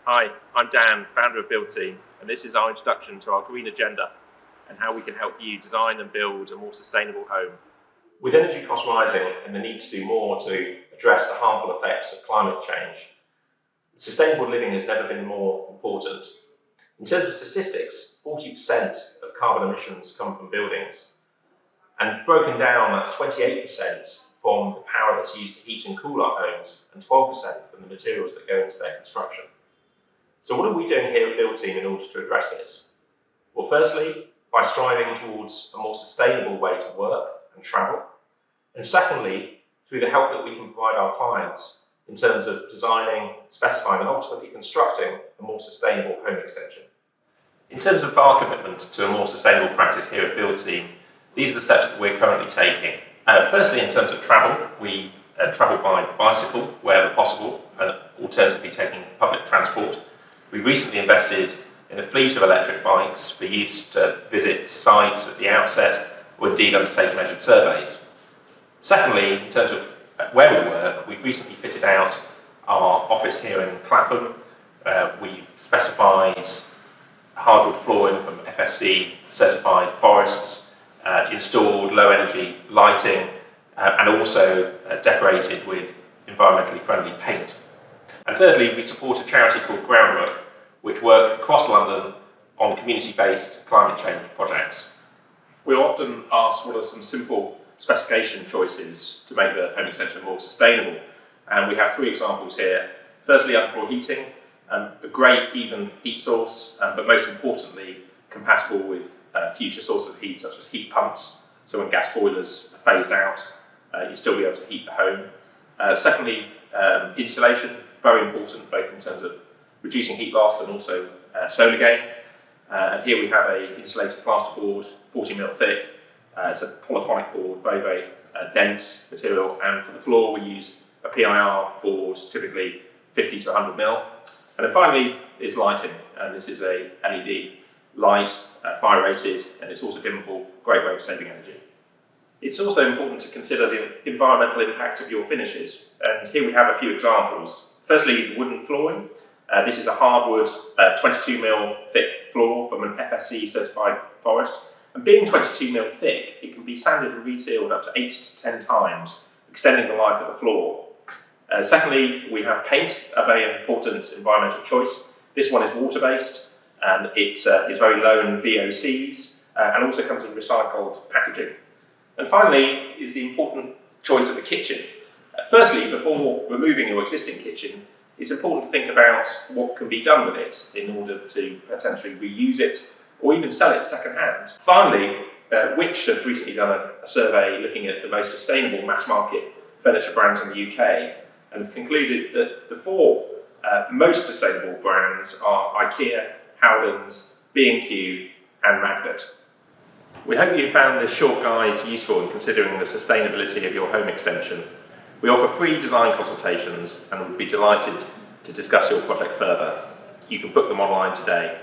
Hi, I'm Dan, founder of Build Team, and this is our introduction to our green agenda and how we can help you design and build a more sustainable home. With energy costs rising and the need to do more to address the harmful effects of climate change, sustainable living has never been more important. In terms of statistics, 40% of carbon emissions come from buildings, and broken down, that's 28% from the power that's used to heat and cool our homes, and 12% from the materials that go into their construction. So what are we doing here at Build Team in order to address this? Well, firstly, by striving towards a more sustainable way to work and travel. And secondly, through the help that we can provide our clients in terms of designing, specifying, and ultimately constructing a more sustainable home extension. In terms of our commitment to a more sustainable practice here at Build Team, these are the steps that we're currently taking. Firstly, in terms of travel, we travel by bicycle wherever possible, and alternatively taking public transport. We've recently invested in a fleet of electric bikes for use to visit sites at the outset or indeed undertake measured surveys. Secondly, in terms of where we work, we've recently fitted out our office here in Clapham. We've specified hardwood flooring from FSC certified forests, installed low energy lighting, and also decorated with environmentally friendly paint. And thirdly, we support a charity called Groundwork, which work across London on community-based climate change projects. We're often asked what are some simple specification choices to make the home extension more sustainable, and we have three examples here. Firstly, underfloor heating, a great even heat source, but most importantly, compatible with future sources of heat such as heat pumps, so when gas boilers are phased out, you'll still be able to heat the home. Secondly, insulation, very important both in terms of reducing heat loss and also solar gain. And here we have a insulated plasterboard, 40mm thick. It's a polyphonic board, very, very dense material, and for the floor we use a PIR board, typically 50 to 100mm. And then finally is lighting, and this is a LED light, fire rated, and it's also dimmable, great way of saving energy. It's also important to consider the environmental impact of your finishes, and here we have a few examples. Firstly, wooden flooring. This is a hardwood 22mm thick floor from an FSC certified forest. And being 22mm thick, it can be sanded and resealed up to 8 to 10 times, extending the life of the floor. Secondly, we have paint, a very important environmental choice. This one is water-based, and it is very low in VOCs, and also comes in recycled packaging. And finally is the important choice of the kitchen. Firstly, before removing your existing kitchen, it's important to think about what can be done with it in order to potentially reuse it or even sell it second-hand. Finally, Which have recently done a survey looking at the most sustainable mass market furniture brands in the UK and have concluded that the four most sustainable brands are IKEA, Howdens, B&Q and Magnet. We hope you found this short guide useful in considering the sustainability of your home extension. We offer free design consultations and would be delighted to discuss your project further. You can book them online today.